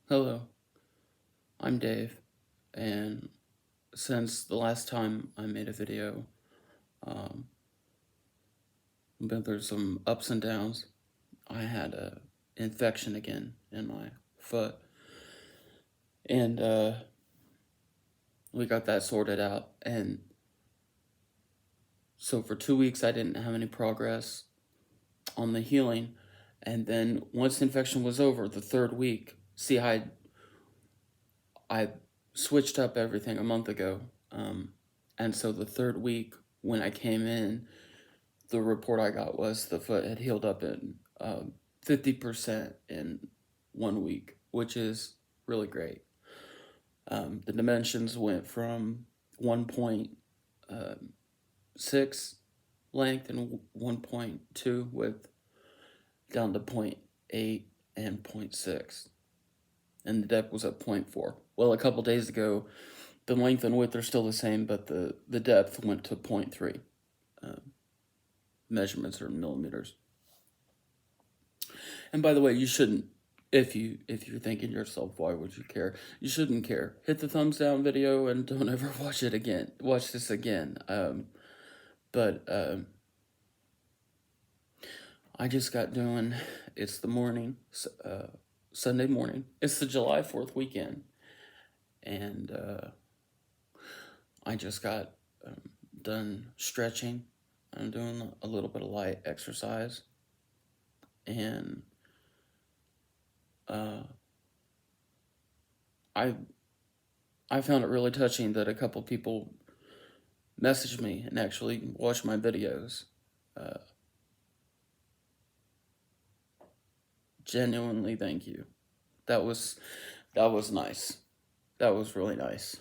Hello, I'm Dave, and since the last time I made a video, um, been through some ups and downs. I had a infection again in my foot, and we got that sorted out. And so for 2 weeks, I didn't have any progress on the healing. And then once the infection was over, the third week, see, I switched up everything a month ago, and so the third week when I came in, the report I got was the foot had healed up in 50% in 1 week, which is really great. The dimensions went from 1.6 length and 1.2 width down to 0.8 and 0.6, and the depth was at 0.4. Well, a couple days ago, the length and width are still the same, but the depth went to 0.3. Measurements are in millimeters. And by the way, you shouldn't, if you're thinking to yourself, why would you care? You shouldn't care. Hit the thumbs down video and don't ever watch it again. Watch this again. But I just got doing. It's the morning, Sunday morning. It's the July 4th weekend, and I just got done stretching. I'm doing a little bit of light exercise, and I found it really touching that a couple people messaged me and actually watched my videos. Genuinely, thank you. That was nice. That was really nice.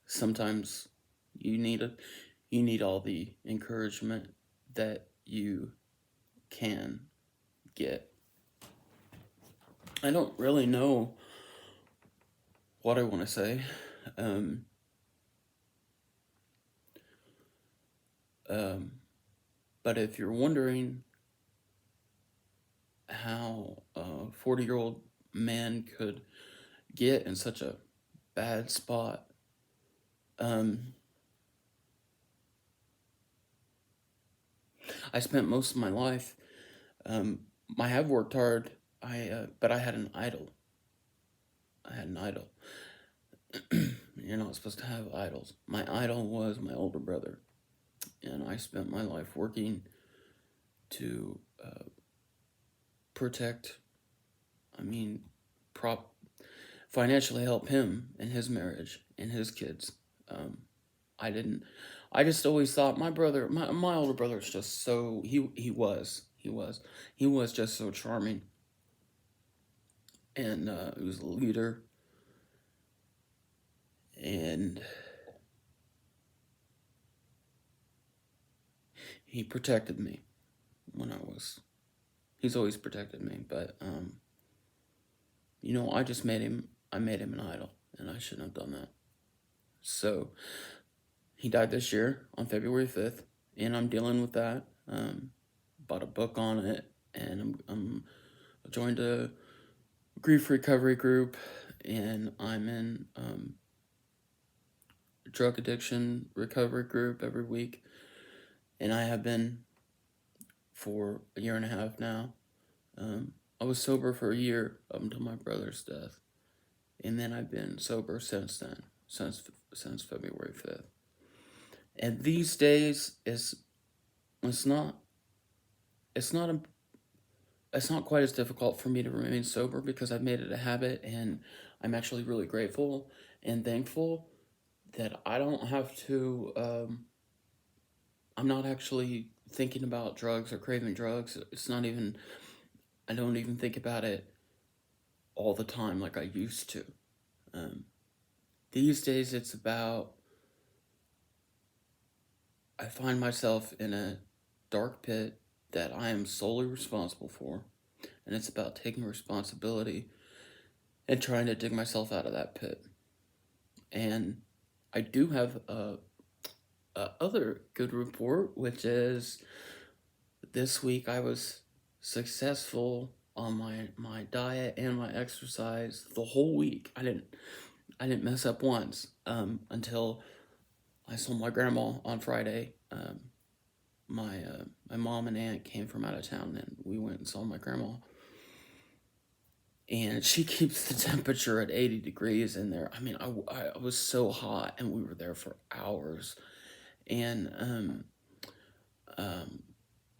Sometimes you need all the encouragement that you can get. I don't really know what I want to say. But if you're wondering how a 40-year-old man could get in such a bad spot, I spent most of my life. I have worked hard. But I had an idol. You're not supposed to have idols. My idol was my older brother, and I spent my life working to protect. Financially help him in his marriage and his kids. I didn't. I just always thought my older brother is just so he was just so charming, and he was a leader, and he protected me when I was. He's always protected me, but I made him an idol, and I shouldn't have done that. So he died this year on February 5th, and I'm dealing with that. Bought a book on it, and I'm joined a grief recovery group, and I'm in drug addiction recovery group every week, and I have been for a year and a half now. I was sober for a year up until my brother's death, and then I've been sober since then, since February 5th. And these days it's not it's not a it's not quite as difficult for me to remain sober because I've made it a habit, and I'm actually really grateful and thankful that I don't have to. I'm not actually thinking about drugs or craving drugs. It's not even. I don't even think about it all the time like I used to. These days, it's about. I find myself in a dark pit that I am solely responsible for, and it's about taking responsibility and trying to dig myself out of that pit. And I do have a other good report, which is this week I was successful on my diet and my exercise the whole week. I didn't mess up once until I saw my grandma on Friday. My mom and aunt came from out of town, and we went and saw my grandma. And she keeps the temperature at 80 degrees in there. I mean, I was so hot, and we were there for hours. And um,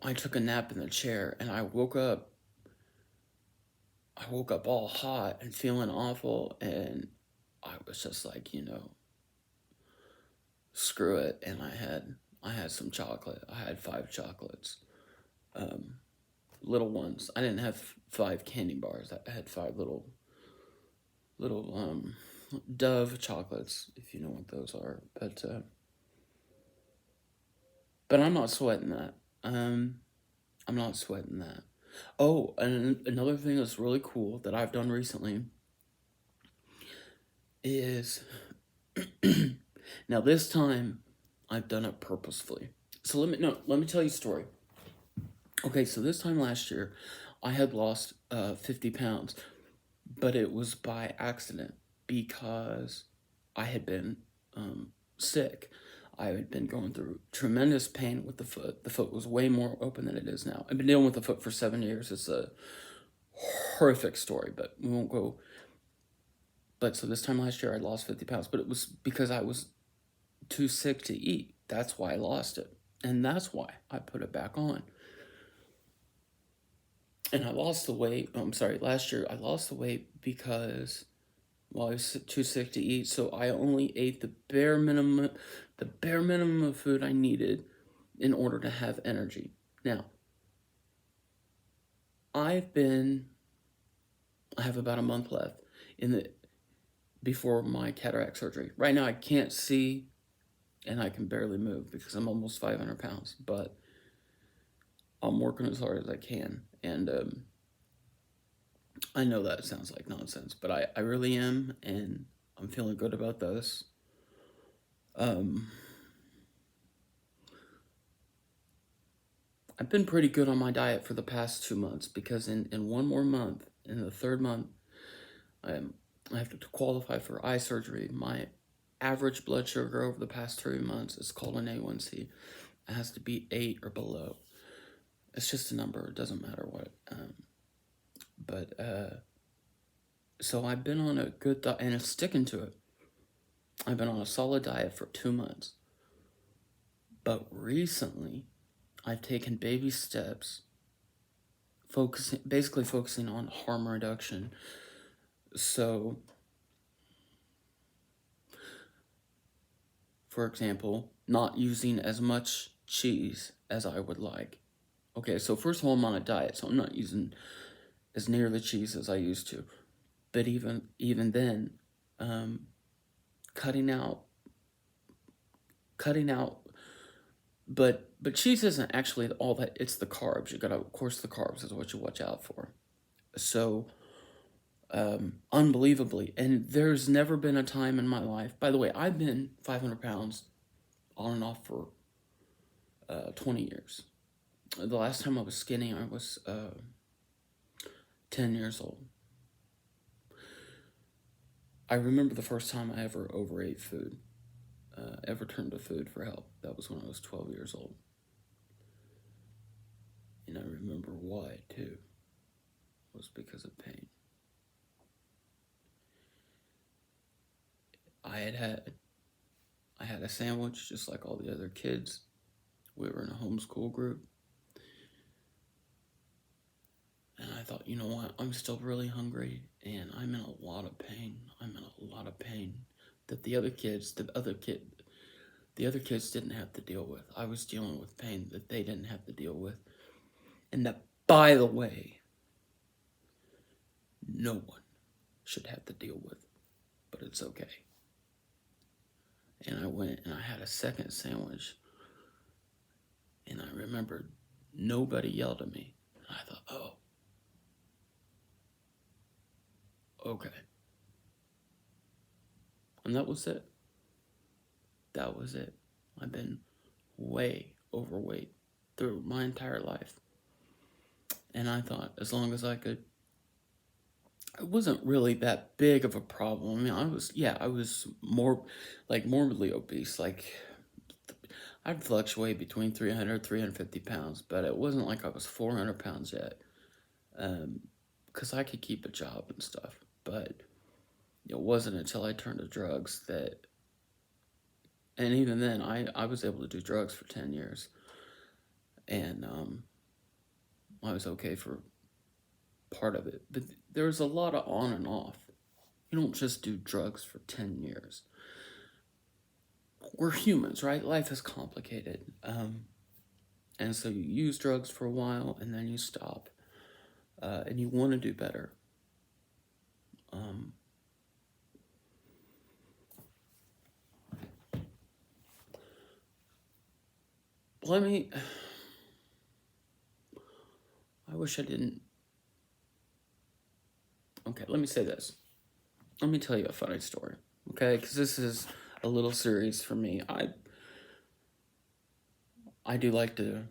I took a nap in the chair, and I woke up. I woke up all hot and feeling awful, and I was just like, screw it. And I had some chocolate. I had 5 chocolates, um, little ones. I didn't have 5 candy bars. I had 5 little Dove chocolates, if you know what those are. But I'm not sweating that. I'm not sweating that. Oh, and another thing that's really cool that I've done recently is now this time I've done it purposefully. So let me tell you a story. Okay, so this time last year I had lost 50 pounds, but it was by accident because I had been sick. I had been going through tremendous pain with the foot. The foot was way more open than it is now. I've been dealing with the foot for 7 years. It's a horrific story, but we won't go. But so this time last year I lost 50 pounds, but it was because I was too sick to eat. That's why I lost it. And that's why I put it back on. And I lost the weight. I'm sorry, last year I lost the weight because, well, I was too sick to eat, so I only ate the bare minimum of food I needed in order to have energy. Now, I have about a month left before my cataract surgery. Right now I can't see and I can barely move because I'm almost 500 pounds, but I'm working as hard as I can. And I know that sounds like nonsense, but I really am, and I'm feeling good about this. I've been pretty good on my diet for the past 2 months because in one more month, in the third month, I have to qualify for eye surgery. My average blood sugar over the past 3 months is called an A1C. It has to be 8 or below. It's just a number. It doesn't matter what. So I've been on a good diet, and it's sticking to it. I've been on a solid diet for 2 months. But recently, I've taken baby steps, basically focusing on harm reduction. So, for example, not using as much cheese as I would like. Okay, so first of all, I'm on a diet, so I'm not using as near the cheese as I used to. But even then, cutting out. But cheese isn't actually all that. It's the carbs. You gotta, of course, the carbs is what you watch out for. So, unbelievably, and there's never been a time in my life. By the way, I've been 500 pounds on and off for 20 years. The last time I was skinny, I was 10 years old. I remember the first time I ever overate food, ever turned to food for help. That was when I was 12 years old. And I remember why, too. It was because of pain. I had a sandwich just like all the other kids. We were in a homeschool group. And I thought, you know what? I'm still really hungry, and I'm in a lot of pain. That the other kids didn't have to deal with. I was dealing with pain that they didn't have to deal with. And that, by the way, no one should have to deal with. But it's okay. And I went and I had a second sandwich. And I remembered nobody yelled at me. And I thought, oh, okay. And that was it. That was it. I've been way overweight through my entire life. And I thought as long as I could, it wasn't really that big of a problem. I mean, I was more like morbidly obese. Like I'd fluctuate between 300, 350 pounds, but it wasn't like I was 400 pounds yet. Because I could keep a job and stuff. But it wasn't until I turned to drugs that, and even then, I was able to do drugs for 10 years. And I was okay for part of it. But there was a lot of on and off. You don't just do drugs for 10 years. We're humans, right? Life is complicated. And so you use drugs for a while and then you stop. And you want to do better. Let me. I wish I didn't. Okay, let me say this. Let me tell you a funny story. Okay, because this is a little series for me. I do like to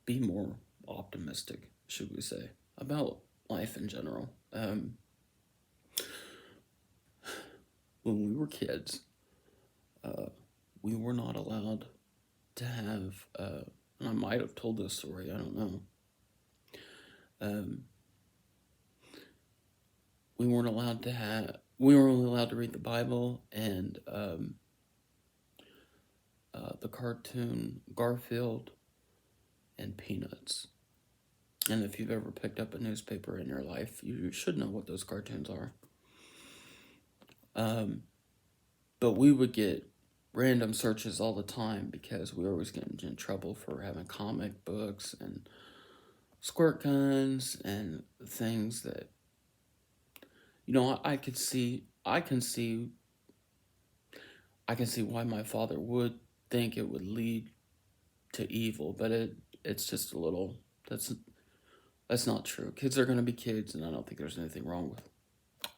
be more optimistic, should we say, about life in general. When we were kids, we were not allowed to have, and I might have told this story, I don't know. We weren't allowed to have, we were only allowed to read the Bible and the cartoon Garfield and Peanuts. And if you've ever picked up a newspaper in your life, you should know what those cartoons are. But we would get random searches all the time because we were always getting in trouble for having comic books and squirt guns and things that, I can see why my father would think it would lead to evil, but it's just a little, that's not true. Kids are going to be kids, and I don't think there's anything wrong with,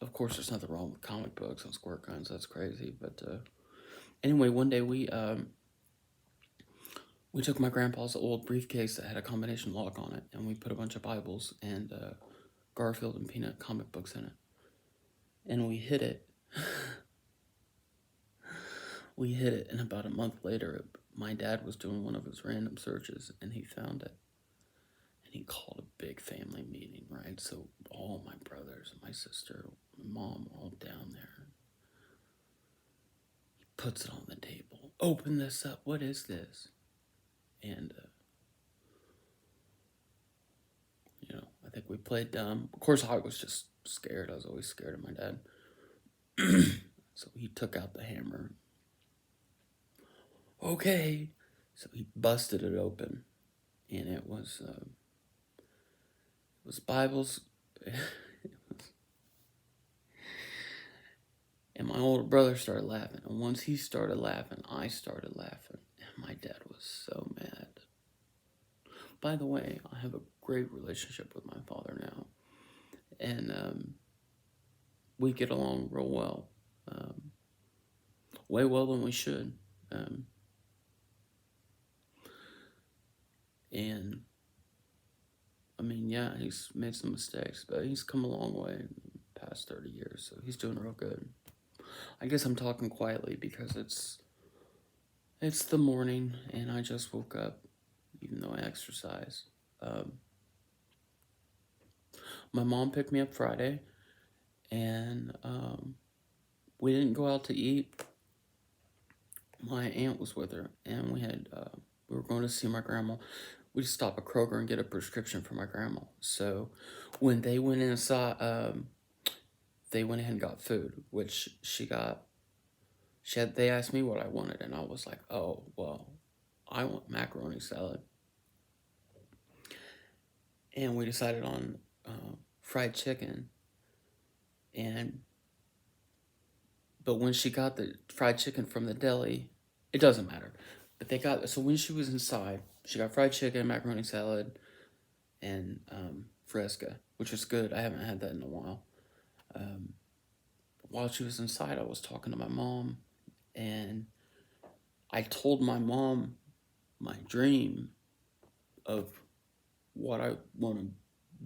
of course there's nothing wrong with comic books and squirt guns, that's crazy, but anyway, one day we took my grandpa's old briefcase that had a combination lock on it, and we put a bunch of Bibles and Garfield and Peanut comic books in it, and we hid it. And about a month later, my dad was doing one of his random searches, and he found it. And he called a big family meeting, right? So all my brothers and my sister, my mom were all down there. He puts it on the table. Open this up. What is this? And, I think we played dumb. Of course, I was just scared. I was always scared of my dad. So he took out the hammer. Okay. So he busted it open. And it was Bibles. And my older brother started laughing. And once he started laughing, I started laughing. And my dad was so mad. By the way, I have a great relationship with my father now. And we get along real well. Way well than we should. And I mean, yeah, he's made some mistakes, but he's come a long way in the past 30 years, so he's doing real good. I guess I'm talking quietly because it's the morning and I just woke up, even though I exercise. My mom picked me up Friday, and we didn't go out to eat. My aunt was with her, and we were going to see my grandma. We just stopped at Kroger and get a prescription for my grandma. So when they went inside, they went ahead and got food, which she got. They asked me what I wanted, and I was like, oh, well, I want macaroni salad. And we decided on fried chicken. But when she got the fried chicken from the deli, it doesn't matter. But so when she was inside, she got fried chicken, macaroni salad, and Fresca, which was good. I haven't had that in a while. While she was inside, I was talking to my mom, and I told my mom my dream of what I want to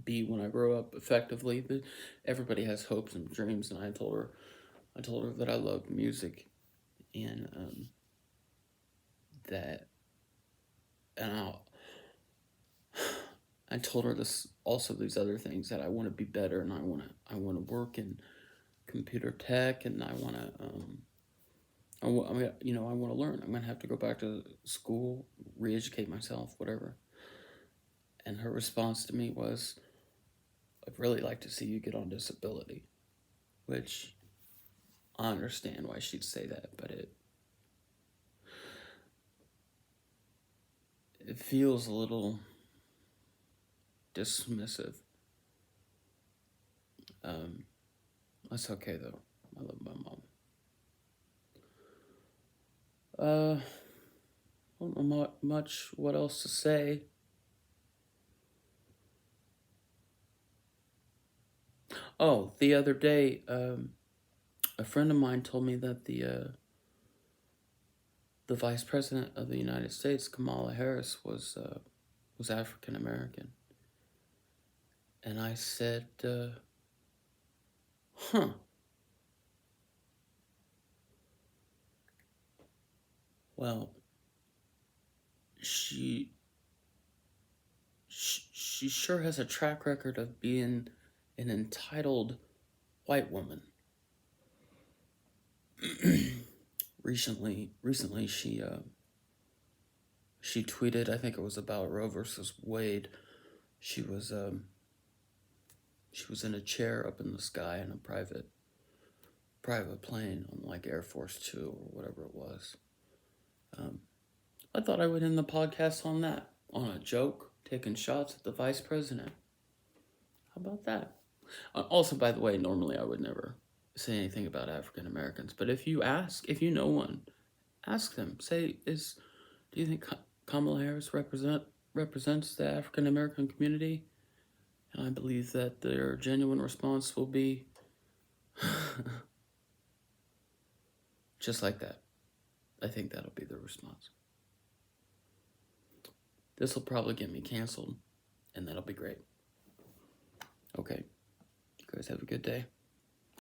be when I grow up effectively. But everybody has hopes and dreams, and I told her that I loved music, and that, and I told her this also these other things, that I want to be better, and I want to work in computer tech, and I want to I want to learn. I'm gonna have to go back to school, re-educate myself, whatever. And her response to me was, "I'd really like to see you get on disability," which I understand why she'd say that, but it feels a little dismissive. That's okay though. I love my mom. I don't know much what else to say. Oh, the other day, a friend of mine told me that the Vice President of the United States, Kamala Harris, was African American, and I said, "Huh." Well, she she sure has a track record of being an entitled white woman. recently she tweeted, I think it was about Roe versus Wade. She was in a chair up in the sky in a private plane on like Air Force Two or whatever it was. I thought I would end the podcast on that, on a joke, taking shots at the vice president. How about that? Also, by the way, normally I would never say anything about African Americans, but if you know one, ask them. Say, do you think Kamala Harris represents the African American community? And I believe that their genuine response will be just like that. I think that'll be their response. This will probably get me canceled, and that'll be great. Okay. You guys have a good day.